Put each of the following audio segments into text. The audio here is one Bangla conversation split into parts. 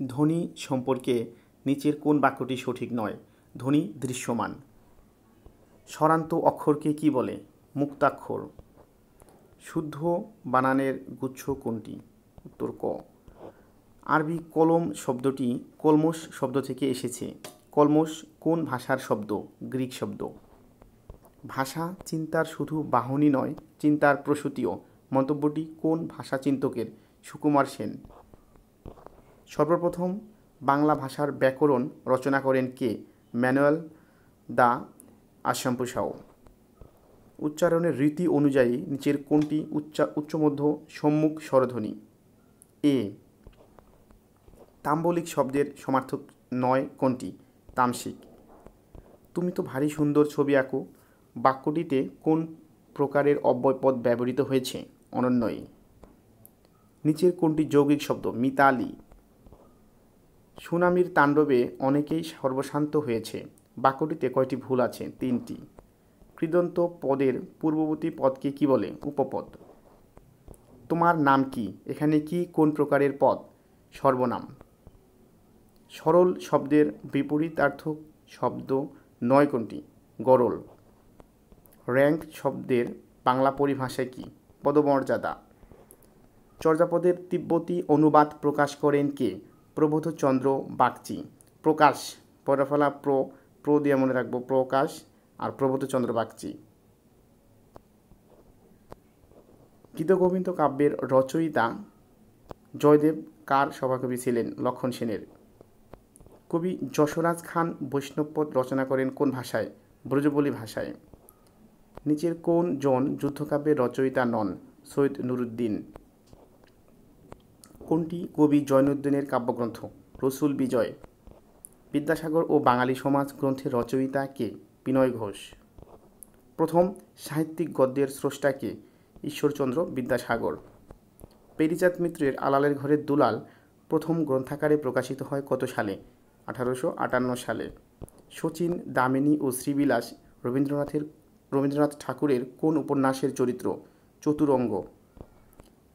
ধ্বনি সম্পর্কে নিচের কোন বাক্যটি সঠিক নয়? ধ্বনি দৃশ্যমান। স্বরান্ত অক্ষরকে কি বলে? মুক্তাক্ষর। শুদ্ধ বানানের গুচ্ছ কোনটি? উত্তর ক। আরবি কলম শব্দটি কলমস শব্দ থেকে এসেছে। কলমস কোন ভাষার শব্দ? গ্রিক শব্দ। ভাষা চিন্তার শুধু বাহনই নয়, চিন্তার প্রসূতিও। মন্তব্যটি কোন ভাষাচিন্তকের? সুকুমার সেন। সর্বপ্রথম বাংলা ভাষার ব্যাকরণ রচনা করেন কে? Manual the আসাম্পুসাও। উচ্চারণের রীতি অনুযায়ী নিচের কোনটি উচ্চমধ্য সম্মুখ স্বরধ্বনি? এ। তাম্বলিক শব্দের সমার্থক নয় কোনটি? তামসিক। তুমি তো ভারী সুন্দর ছবি আঁকো বাক্যটিতে কোন প্রকারের অব্যয়পদ ব্যবহৃত হয়েছে? অনন্যই। নিচের কোনটি যৌগিক শব্দ? মিতালি। সুনামির তাণ্ডবে অনেকেই সর্বশান্ত হয়েছে বাক্যটিতে কয়টি ভুল আছে? 3টি। কৃদন্ত পদের পূর্ববর্তী পদকে কি বলে? উপপদ। তোমার নাম কি? এখানে কি কোন প্রকারের পদ? সর্বনাম। সরল শব্দের বিপরীতার্থক শব্দ নয় কোনটি? গরল। র্যাঙ্ক শব্দের বাংলা পরিভাষায় কি? পদমর্যাদা। চর্যাপদের তিব্বতী অনুবাদ প্রকাশ করেন কে? প্রবোধচন্দ্র বাগচি। প্রকাশ পরফলা প্র দিয়ে মনে রাখবো, প্রকাশ আর প্রবোধচন্দ্র বাগচি। গীতগোবিন্দ কাব্যের রচয়িতা জয়দেব কার সভাকবি ছিলেন? লক্ষণ সেনের। কবি যশোরাজ খান বৈষ্ণবপদ রচনা করেন কোন ভাষায়? ব্রজবুলি ভাষায়। নিচের কোন জন যুদ্ধকাব্যের রচয়িতা নন? সৈয়দ নুরুদ্দিন। কোনটি কবি জয়নুদ্দিনের কাব্যগ্রন্থ? রসুল বিজয়। বিদ্যাসাগর ও বাঙালি সমাজ গ্রন্থের রচয়িতা কে? বিনয় ঘোষ। প্রথম সাহিত্যিক গদ্যের স্রষ্টা কে? ঈশ্বরচন্দ্র বিদ্যাসাগর। পেরিচাঁদ মিত্রের আলালের ঘরের দুলাল প্রথম গ্রন্থাকারে প্রকাশিত হয় কত সালে? 1858 সালে। শচীন, দামিনী ও শ্রীবিলাস রবীন্দ্রনাথ ঠাকুরের কোন উপন্যাসের চরিত্র? চতুরঙ্গ।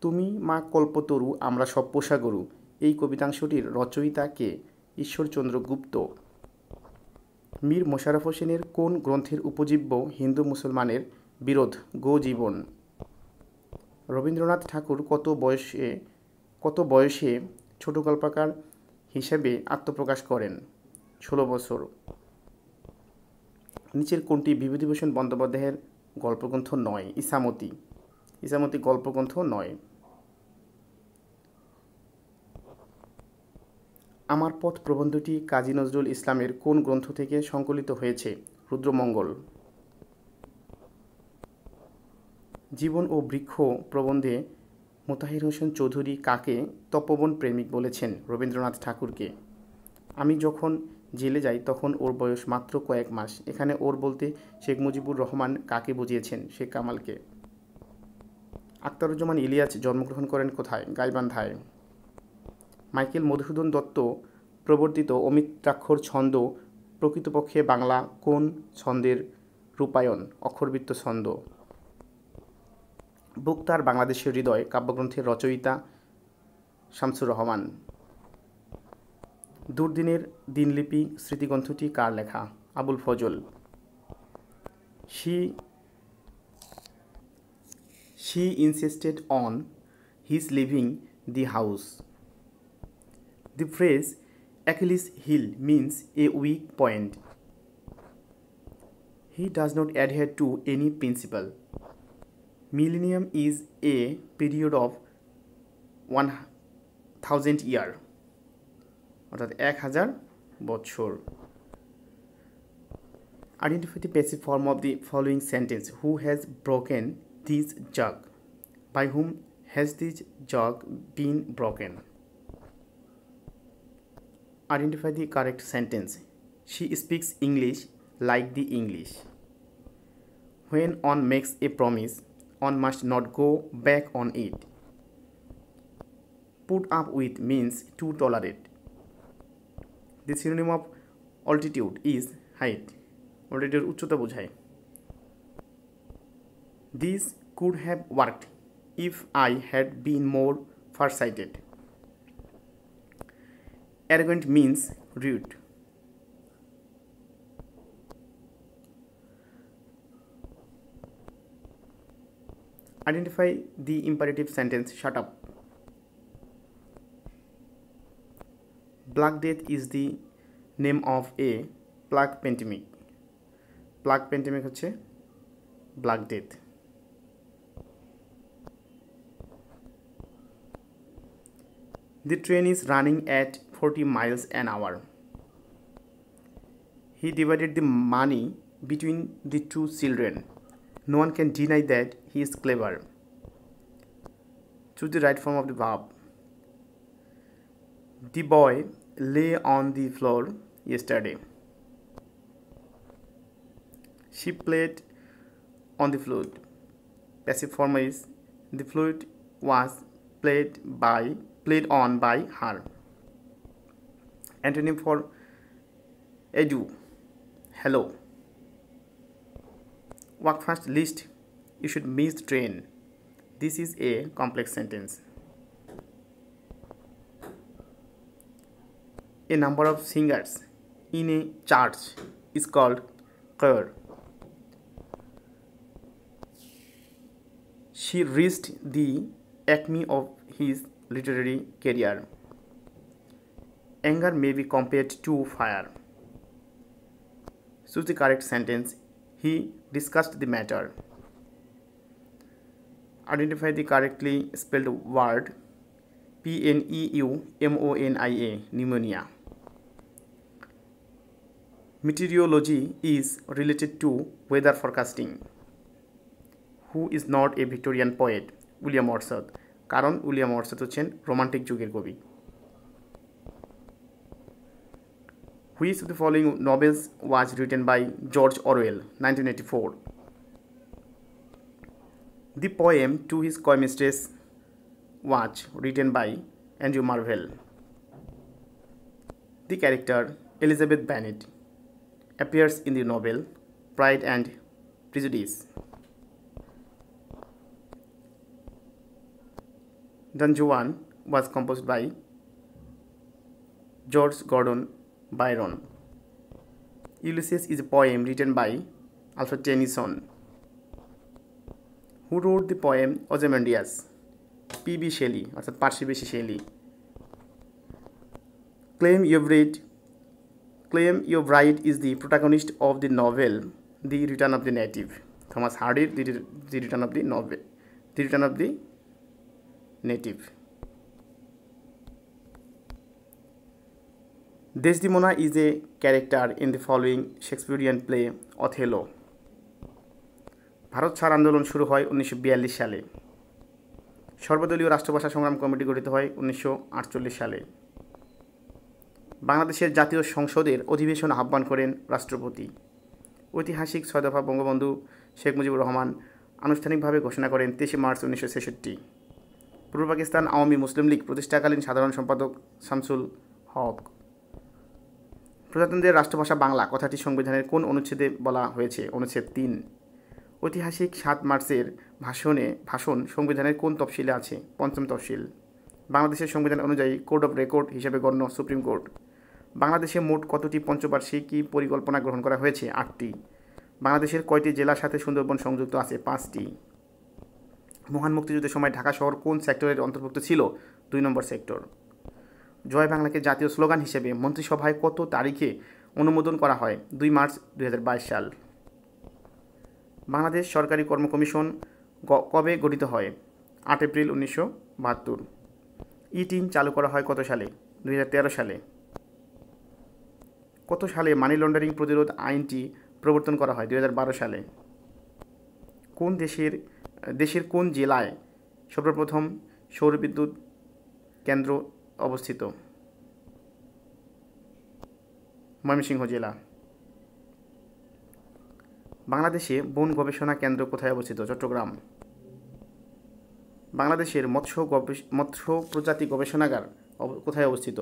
তুমি মা কল্পতরু আমরা সব পোষা গরু এই কবিতাংশটির রচয়িতা কে? ঈশ্বরচন্দ্র গুপ্ত। মীর মোশাররফ হোসেনের কোন গ্রন্থের উপজীব্য হিন্দু মুসলমানের বিরোধ? গো জীবন। রবীন্দ্রনাথ ঠাকুর কত বয়সে ছোট গল্পকার হিসেবে আত্মপ্রকাশ করেন? 16 বছর। নিচের কোনটি বিভূতিভূষণ বন্দ্যোপাধ্যায়ের গল্পগ্রন্থ নয়? ইসামতি। ইসামতি গল্পগ্রন্থ নয়। আমার পথ প্রবন্ধটি কাজী নজরুল ইসলামের কোন গ্রন্থ থেকে সংকলিত হয়েছে? রুদ্রমঙ্গল। জীবন ও বৃক্ষ প্রবন্ধে মোতাহির হোসেন চৌধুরী কাকে তপোবন প্রেমিক বলেছেন? রবীন্দ্রনাথ ঠাকুরকে। আমি যখন জেলে যাই তখন ওর বয়স মাত্র কয়েক মাস। এখানে ওর বলতে শেখ মুজিবুর রহমান কাকে বুঝিয়েছেন? শেখ কামালকে। আখতারুজ্জামান ইলিয়াস জন্মগ্রহণ করেন কোথায়? গাইবান্ধায়। মাইকেল মধুসূদন দত্ত প্রবর্তিত অমিত্রাক্ষর ছন্দ প্রকৃতপক্ষে বাংলা কোন ছন্দের রূপায়ণ? অক্ষরবৃত্ত ছন্দ। বুকতার বাংলাদেশের হৃদয় কাব্যগ্রন্থের রচয়িতা শামসুর রহমান। দুর্দিনের দিনলিপি স্মৃতিগ্রন্থটি কার লেখা? Abul Fazal. She insisted on his leaving the house. The phrase Achilles' heel means a weak point. He does not adhere to any principle. Millennium is a period of 1000 year, অর্থাৎ 1000 বছর। Identify the passive form of the following sentence. Who has broken this jug? By whom has this jug been broken? Identify the correct sentence. She speaks English like the English. When one makes a promise, one must not go back on it. Put up with means to tolerate. The synonym of altitude is height. Altitude উচ্চতা বোঝায়। This could have worked if I had been more farsighted. Arrogant means rude. Identify the imperative sentence shut up. Black Death is the name of a plague pandemic. Plague pandemic হচ্ছে Black Death. The train is running at 40 miles an hour. He divided the money between the two children. No one can deny that he is clever. Choose the right form of the verb. The boy lay on the floor yesterday. She played on the flute. Passive form is the flute was played on by her. Antonym for edu, hello. Walk fast list, you should miss the train. This is a complex sentence. A number of singers in a church is called choir. She reached the acme of his literary career. Anger may be compared to fire. Choose the correct sentence. He discussed the matter. Identify the correctly spelled word. pneumonia, pneumonia. Meteorology is related to weather forecasting. Who is not a Victorian poet? William Wordsworth. কারণ উইলিয়াম ওয়ার্ডসওয়ার্থ হচ্ছেন রোমান্টিক যুগের কবি। Which of the following novels was written by George Orwell, 1984? The poem To His Coy Mistress was written by Andrew Marvell. The character Elizabeth Bennet appears in the novel Pride and Prejudice. Don Juan was composed by George Gordon Byron. Ulysses is a poem written by Alfred Tennyson. Who wrote the poem Ozymandias? P.B. Shelley, অর্থাৎ Percy Bysshe Shelley. Claim Your Bride is the protagonist of the novel The Return of the Native. Thomas Hardy's The Return of the Novel, The Return of the Native. Desdemona is a character in the following Shakespearean play Othello. Bharat ছাড় আন্দোলন শুরু হয় 1942 সালে। সর্বদলীয় রাষ্ট্রভাষা সংগ্রাম কমিটি গঠিত হয় 1948 সালে। বাংলাদেশের জাতীয় সংসদের অধিবেশন আহ্বান করেন রাষ্ট্রপতি। ঐতিহাসিক 6 দফা বঙ্গবন্ধু শেখ মুজিবুর রহমান আনুষ্ঠানিকভাবে ঘোষণা করেন 23 মার্চ 1966। পূর্ব পাকিস্তান আওয়ামী মুসলিম লীগ প্রতিষ্ঠাকালীন সাধারণ সম্পাদক শামসুল হক। প্রজাতন্ত্রের রাষ্ট্রভাষা বাংলা কথাটি সংবিধানের কোন অনুচ্ছেদে বলা হয়েছে? অনুচ্ছেদ 3। ঐতিহাসিক 7 মার্চের ভাষণ সংবিধানের কোন তফসিলে আছে? 5ম তফসিল। বাংলাদেশের সংবিধান অনুযায়ী কোড অফ রেকর্ড হিসেবে গণ্য সুপ্রিম কোর্ট। বাংলাদেশে মোট কতটি পঞ্চবার্ষিকী পরিকল্পনা গ্রহণ করা হয়েছে? 8টি। বাংলাদেশের কয়টি জেলার সাথে সুন্দরবন সংযুক্ত আছে? 5টি। মহান মুক্তিযুদ্ধের সময় ঢাকা শহর কোন সেক্টরের অন্তর্ভুক্ত ছিল? 2 নম্বর সেক্টর। জয় বাংলাকে জাতীয় স্লোগান হিসেবে মন্ত্রিসভায় কত তারিখে অনুমোদন করা হয়? 2 মার্চ 2022 সাল। বাংলাদেশ সরকারি কর্ম কমিশন কবে গঠিত হয়? 8 এপ্রিল 1972। ই-টিন চালু করা হয় কত সালে? 2013 সালে। কত সালে মানি লন্ডারিং প্রতিরোধ আইনটি প্রবর্তন করা হয়? 2012 সালে। কোন দেশের কোন জেলায় সর্বপ্রথম সৌরবিদ্যুৎ কেন্দ্র অবস্থিত? ময়মনসিংহ জেলা। বাংলাদেশে বন গবেষণা কেন্দ্র কোথায় অবস্থিত? চট্টগ্রাম। বাংলাদেশের মৎস্য প্রজাতি গবেষণাগার কোথায় অবস্থিত?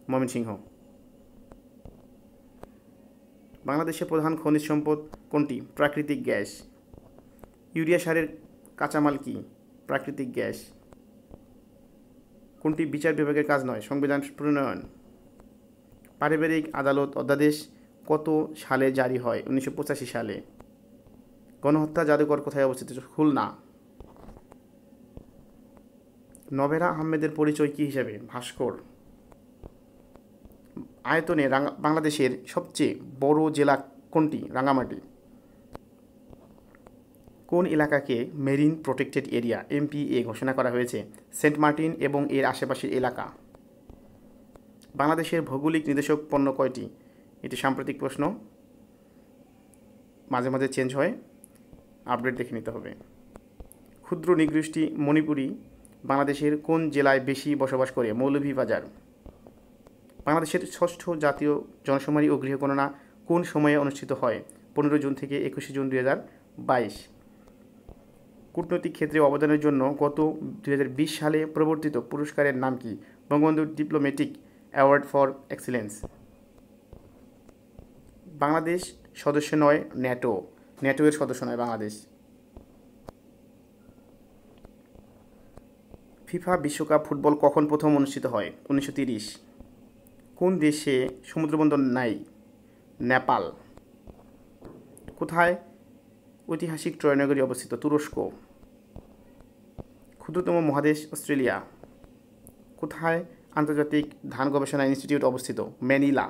ময়মনসিংহ। বাংলাদেশের প্রধান খনিজ সম্পদ কোনটি? প্রাকৃতিক গ্যাস। ইউরিয়া সারের কাঁচামাল কি? প্রাকৃতিক গ্যাস। কোনটি বিচার বিভাগের কাজ নয়? সংবিধান প্রণয়ন। পারিবারিক আদালত অধ্যাদেশ কত সালে জারি হয়? 1985 সালে। গণহত্যা জাদুঘর কোথায় অবস্থিত? খুলনা। নভেরা আহমেদের পরিচয় কী হিসাবে? ভাস্কর। আয়তনে বাংলাদেশের সবচেয়ে বড় জেলা কোনটি? রাঙ্গামাটি। কোন এলাকাকে মেরিন প্রোটেক্টেড এরিয়া MPA ঘোষণা করা হয়েছে? সেন্ট মার্টিন এবং এর আশেপাশের এলাকা। বাংলাদেশের ভৌগোলিক নির্দেশক পণ্য কয়টি? এটি সাম্প্রতিক প্রশ্ন, মাঝে মাঝে চেঞ্জ হয়, আপডেট দেখে নিতে হবে। ক্ষুদ্র নৃগোষ্ঠী মণিপুরী বাংলাদেশের কোন জেলায় বেশি বসবাস করে? মৌলভীবাজার। বাংলাদেশের ষষ্ঠ জাতীয় জনশুমারি ও গৃহগণনা কোন সময়ে অনুষ্ঠিত হয়? 15 জুন থেকে 21 জুন 2022। কূটনৈতিক ক্ষেত্রে অবদানের জন্য গত 2020 সালে প্রবর্তিত পুরস্কারের নাম কি? Bangabandhu diplomatic award for excellence. Bangladesh সদস্য নয় ন্যাটো এর সদস্য নয় বাংলাদেশ। ফিফা বিশ্বকাপ ফুটবল কখন প্রথম অনুষ্ঠিত হয়? 1930। কোন দেশে সমুদ্রবন্দর নাই? নেপাল। কোথায় ঐতিহাসিক ট্রয় নগরী অবস্থিত? তুরস্ক। ক্ষুদ্রতম মহাদেশ অস্ট্রেলিয়া। কোথায় আন্তর্জাতিক ধান গবেষণা ইনস্টিটিউট অবস্থিত? ম্যানিলা।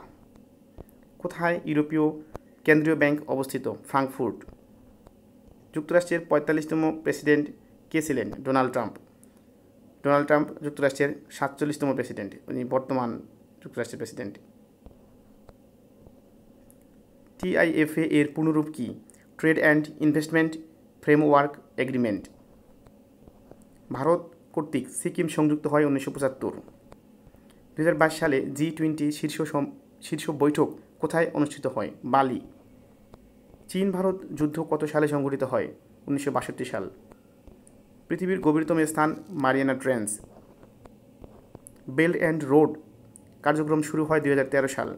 কোথায় ইউরোপীয় কেন্দ্রীয় ব্যাংক অবস্থিত? ফ্রাঙ্কফুর্ট। যুক্তরাষ্ট্রের 45তম প্রেসিডেন্ট কে ছিলেন? ডোনাল্ড ট্রাম্প যুক্তরাষ্ট্রের 47তম প্রেসিডেন্ট, উনি বর্তমান যুক্তরাষ্ট্রের প্রেসিডেন্ট। TIFA এর পূর্ণরূপ কি? Trade and investment framework agreement. Bharat কর্তৃক সিকিম সংযুক্ত হয় 1975। 2022 সালে G20 শীর্ষ বৈঠক কোথায় অনুষ্ঠিত হয়? বালি। চীন ভারত যুদ্ধ কত সালে সংঘটিত হয়? 1962 সাল। পৃথিবীর গভীরতম স্থান Mariana trench. Belt and road কার্যক্রম শুরু হয় 2013 সাল।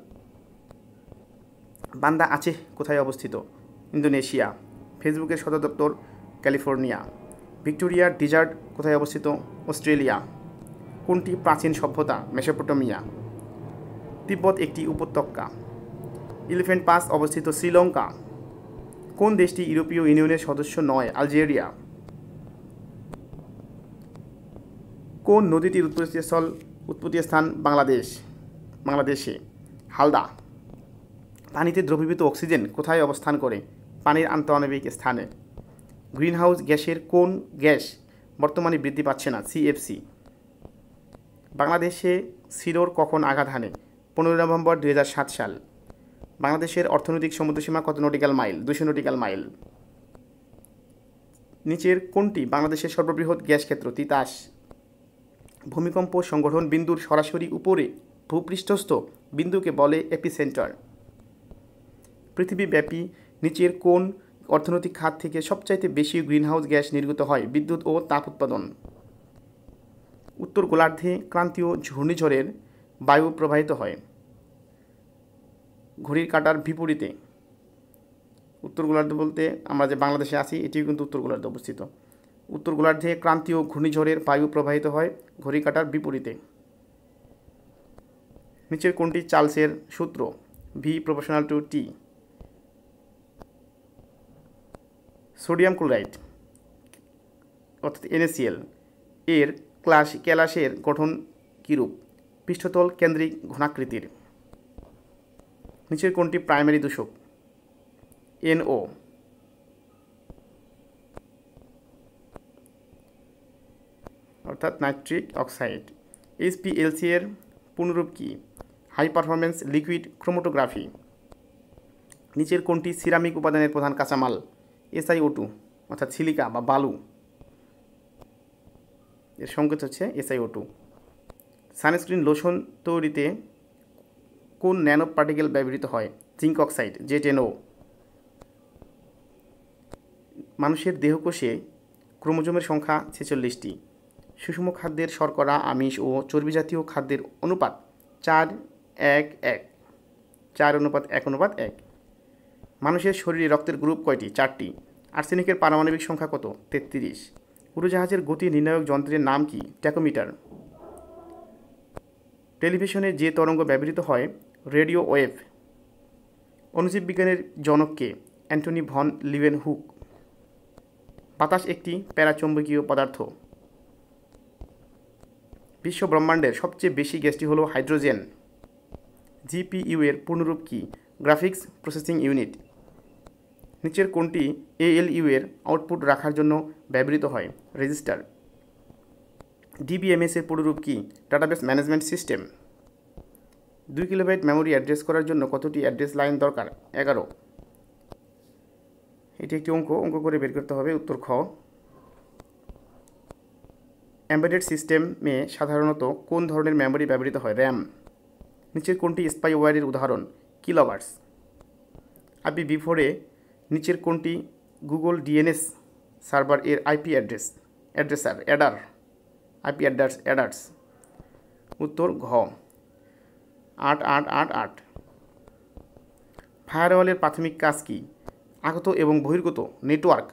বান্দা আচেহ কোথায় অবস্থিত? ইন্দোনেশিয়া। ফেসবুকের সদর দপ্তর ক্যালিফোর্নিয়া। ভিক্টোরিয়া ডিজার্ট কোথায় অবস্থিত? অস্ট্রেলিয়া। কোনটি প্রাচীন সভ্যতা? মেসোপটেমিয়া। তিব্বত একটি উপত্যকা। এলিফ্যান্ট পাস অবস্থিত শ্রীলঙ্কা। কোন দেশটি ইউরোপীয় ইউনিয়নের সদস্য নয়? আলজেরিয়া। কোন নদীটির উৎপত্তি স্থান বাংলাদেশে? হালদা। পানিতে দ্রবীভূত অক্সিজেন কোথায় অবস্থান করে? পানির আন্তঃআণবিক স্থানে। গ্রিনহাউস গ্যাসের কোন গ্যাস বর্তমানে বৃদ্ধি পাচ্ছে না? CFC। বাংলাদেশে সিরোর কখন আঘাত হানে? 15 নভেম্বর 2007 সাল। বাংলাদেশের অর্থনৈতিক সমুদ্রসীমা কত নটিক্যাল মাইল? 200 nautical mile. নিচের কোনটি বাংলাদেশের সর্ববৃহৎ গ্যাস ক্ষেত্র? তিতাস। ভূমিকম্প সংঘটন বিন্দুর সরাসরি উপরে ভূপৃষ্ঠস্থ বিন্দুকে বলে এপিসেন্টার। পৃথিবীব্যাপী নিচের কোন অর্থনৈতিক খাত থেকে সবচাইতে বেশি গ্রিনহাউস গ্যাস নির্গত হয়? বিদ্যুৎ ও তাপ উৎপাদন। উত্তর গোলার্ধে ক্রান্তীয় ঘূর্ণিঝড়ের বায়ু প্রবাহিত হয় ঘড়ির কাঁটার বিপরীতে। উত্তর গোলার্ধ বলতে আমরা যে বাংলাদেশে আছি এটিও কিন্তু উত্তর গোলার্ধে অবস্থিত। উত্তর গোলার্ধে ক্রান্তীয় ঘূর্ণিঝড়ের বায়ু প্রবাহিত হয় ঘড়ির কাঁটার বিপরীতে। নিচের কোনটি চার্লসের সূত্র? V = T। সোডিয়াম ক্লোরাইড অর্থাৎ NaCl এর ক্যালাসের গঠন কীরূপ? পৃষ্ঠতল কেন্দ্রিক ঘনাকৃতির। নিচের কোনটি প্রাইমারি দূষক? NO। অর্থাৎ নাইট্রিক অক্সাইড। HPLC এর পূর্ণরূপ কি? High performance liquid chromatography. নিচের কোনটি সিরামিক উপাদানের প্রধান কাঁচামাল? SiO2 অর্থাৎ সিলিকা বা বালু, এর সংকেত হচ্ছে SiO2। সানস্ক্রিন লোশন তৈরিতে কোন ন্যানো পার্টিকেল ব্যবহৃত হয়? Zinc oxide ZnO। মানুষের দেহকোষে ক্রোমোজোমের সংখ্যা 46টি। সুষম খাদ্যের শর্করা, আমিষ ও চর্বিজাতীয় খাদ্যের অনুপাত 4:1:1। 4:1:1। মানুষের শরীরে রক্তের গ্রুপ কয়টি? 4টি। আর্সেনিকের পারমাণবিক সংখ্যা কত? 33। উড়োজাহাজের গতি নির্ণায়ক যন্ত্রের নাম কি? ট্যাকোমিটার। টেলিভিশনে যে তরঙ্গ ব্যবহৃত হয় রেডিও ওয়েভ। অণুজীব বিজ্ঞানের জনক কে? Antony von Leeuwenhoek. বাতাস একটি প্যারাচৌম্বকীয় পদার্থ। বিশ্ব ব্রহ্মাণ্ডের সবচেয়ে বেশি গ্যাসটি হলো হাইড্রোজেন। জিপিইউ এর পূর্ণরূপ কি? Graphics processing unit. নিচের কোনটি এএলইউ এর আউটপুট রাখার জন্য ব্যবহৃত হয়? রেজিস্টার। ডিবিএমএস এর পূর্ণরূপ কি? Database management system. 2 kilobyte memory address করার জন্য কতটি অ্যাড্রেস লাইন দরকার? 11। এটি একটি অঙ্ক করে বের করতে হবে। উত্তর খ। এমবেডেড সিস্টেমে সাধারণত কোন ধরনের মেমোরি ব্যবহৃত হয়? র্যাম। নিচের কোনটি স্পাইওয়্যারের উদাহরণ? কিলোবার্স। IPv4 নিচের কোনটি গুগল ডিএনএস সার্ভার এর আইপি অ্যাডার? আইপি অ্যাডার্স। উত্তর ঘ। 8888। ফায়ারওয়ালের প্রাথমিক কাজ কি? আগত এবং বহির্গত নেটওয়ার্ক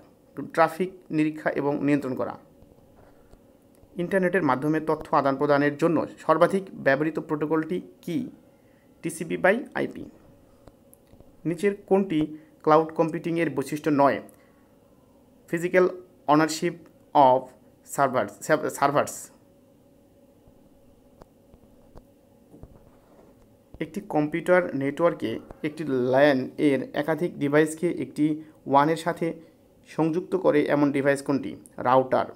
ট্রাফিক নিরীক্ষা এবং নিয়ন্ত্রণ করা। ইন্টারনেটের মাধ্যমে তথ্য আদান প্রদানের জন্য সর্বাধিক ব্যবহৃত প্রোটোকলটি কি? TCP/IP। নিচের কোনটি ক্লাউড কম্পিউটিংয়ের বৈশিষ্ট্য নয়? Physical ownership of servers. একটি কম্পিউটার নেটওয়ার্কে একটি ল্যান এর একাধিক ডিভাইসকে একটি ওয়ানের সাথে সংযুক্ত করে এমন ডিভাইস কোনটি? রাউটার।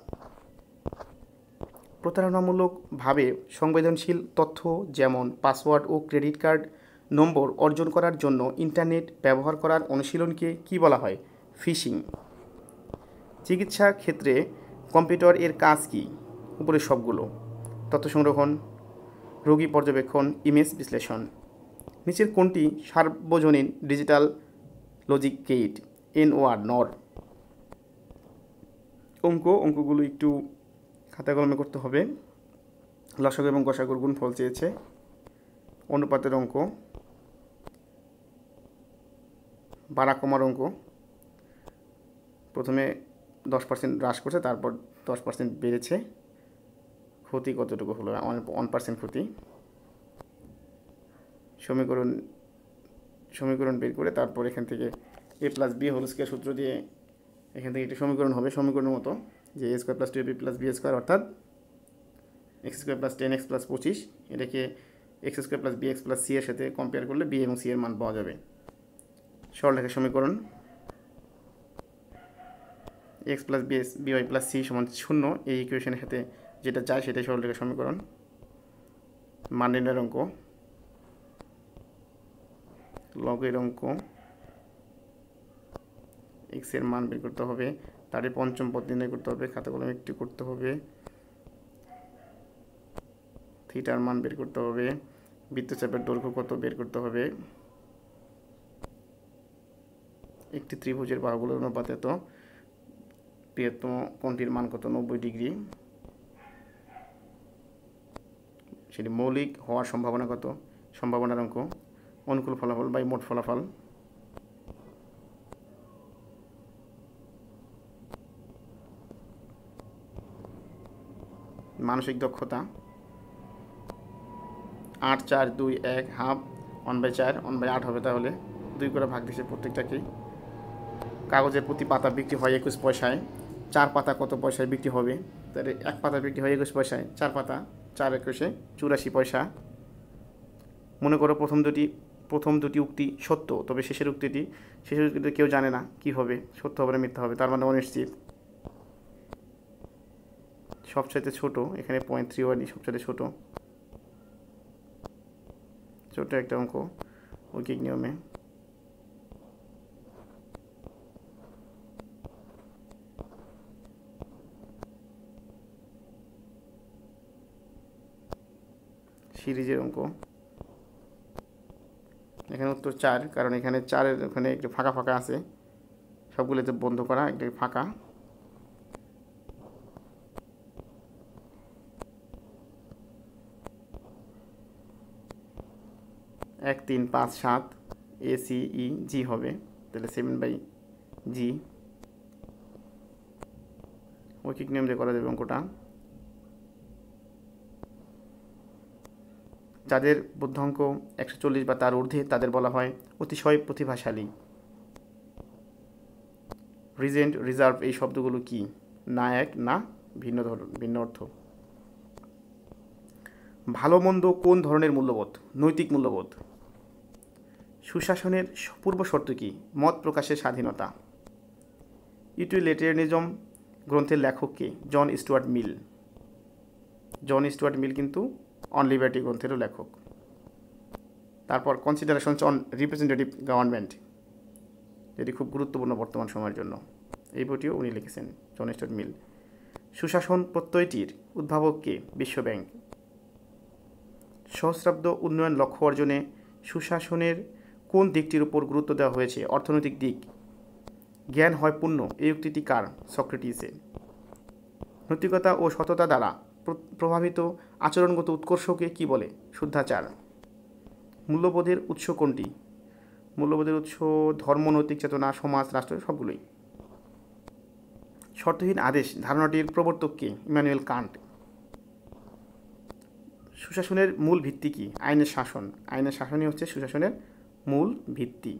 প্রতারণামূলকভাবে সংবেদনশীল তথ্য যেমন পাসওয়ার্ড ও ক্রেডিট কার্ড নম্বর অর্জন করার জন্য ইন্টারনেট ব্যবহার করার অনুশীলনকে কী বলা হয়? ফিশিং। চিকিৎসা ক্ষেত্রে কম্পিউটার এর কাজ কি? উপরের সবগুলো: তথ্য সংগ্রহণ, রোগী পর্যবেক্ষণ, ইমেজ বিশ্লেষণ। নিচের কোনটি সার্বজনীন ডিজিটাল লজিক গেট? NOR। অঙ্কগুলো একটু খাতা কলমে করতে হবে। লসাগু এবং গসাগুর গুণফল চেয়েছে, অনুপাতের অঙ্ক, বাড়া কমার অঙ্ক। প্রথমে 10% হ্রাস করছে, তারপর 10% বেড়েছে। ক্ষতি কতটুকু হলো? 1% ক্ষতি। সমীকরণ বের করে তারপর এখান থেকে a+b² সূত্র দিয়ে এখান থেকে একটি সমীকরণ হবে সমীকরণের মতো, যে a² + 2ab + b² অর্থাৎ x² + 10x + 25। এটাকে x² + bx + c এর সাথে কম্পেয়ার করলে b এবং c এর মান পাওয়া যাবে। সরলরেখার সমীকরণ x + by + c = 0। এই ইকুয়েশনের সাথে যেটা যায় সেটাই সরলরেখার সমীকরণ। মান নির্ণয়ের অঙ্ক, লগের অঙ্ক। x এর মান বের করতে হবে, তারই পঞ্চম পদ নির্ণয় করতে হবে, খাতা কলমে একটু করতে হবে। থিটার মান বের করতে হবে, বৃত্তচাপের দৈর্ঘ্য কত বের করতে হবে। একটি ত্রিভুজের বাহুগুলোর অনুপাত এত, বৃহত্তম কোণটির মান কত? 90 ডিগ্রি। সেটি মৌলিক হওয়ার সম্ভাবনা কত? সম্ভাবনার অঙ্ক। অনুকূল ফলাফল বাই মোট ফলাফল। মানসিক দক্ষতা 8 4 2 1 হাফ 1/4 1/8 হবে, তাহলে 2 করে ভাগ দিচ্ছে প্রত্যেকটাকেই। কাগজের প্রতি পাতা বিক্রি হয় 21 পয়সায়, 4 পাতা কত পয়সায় বিক্রি হবে? তাহলে 1 পাতা বিক্রি হয় 21 পয়সায়, 4 পাতা 4 21 84 পয়সা। মনে করো প্রথম দুটি উক্তি সত্য, তবে শেষের উক্তিটি কেউ জানে না কি হবে, সত্য হবে না মিথ্যা হবে, তার মানে অনিশ্চিত। সবচাইতে ছোট, এখানে 0.31 সবচাইতে ছোট একটা অঙ্ক ঐকিক নিয়মে। সিরিজের অঙ্ক, এখানে উত্তর 4, কারণ এখানে 4-এর ওখানে একটু ফাঁকা আছে, সবগুলোতে বন্ধ করা, একটা ফাঁকা। এক 3 5 7 ACEG হবে, তাহলে 7/g। ঐকিক নিয়ম দিয়ে করা যাবে অঙ্কটা। যাদের বুদ্ধাঙ্ক 140 বা তার ঊর্ধ্বে তাদের বলা হয় অতিশয় প্রতিভাশালী। রিজেন্ট, রিজার্ভ এই শব্দগুলো কি? না এক, না ভিন্ন অর্থ। ভালো মন্দ কোন ধরনের মূল্যবোধ? নৈতিক মূল্যবোধ। সুশাসনের পূর্ব শর্ত কি? মত প্রকাশের স্বাধীনতা। ইউটিলিটেরিয়ানিজম গ্রন্থের লেখক কে? জন স্টুয়ার্ট মিল। জন স্টুয়ার্ট মিল কিন্তু অন লিবার্টি গ্রন্থেরও লেখক। তারপর কনসিডারেশনস অন রিপ্রেজেন্টেটিভ গভর্নমেন্ট, যেটি খুব গুরুত্বপূর্ণ বর্তমান সময়ের জন্য, এই বইটিও উনি লিখেছেন, জন স্টুয়ার্ট মিল। সুশাসন প্রত্যয়টির উদ্ভাবক কে? বিশ্বব্যাংক। সহস্রাব্দ উন্নয়ন লক্ষ্য অর্জনে সুশাসনের কোন দিকটির উপর গুরুত্ব দেওয়া হয়েছে? অর্থনৈতিক দিক। জ্ঞান হয় পূর্ণ, এই উক্তিটি কার? সক্রেটিসের। নৈতিকতা ও সততা দ্বারা প্রভাবিত আচরণগত উৎকর্ষকে কি বলে? শুদ্ধাচার। মূল্যবোধের উৎস কোনটি? মূল্যবোধের উৎস ধর্ম, নৈতিক চেতনা, সমাজ, রাষ্ট্র, সবগুলোই। শর্তহীন আদেশ ধারণাটির প্রবর্তক কে? Immanuel Kant. সুশাসনের মূল ভিত্তি কি? আইনের শাসন। আইনের শাসনই হচ্ছে সুশাসনের মূল ভিত্তি।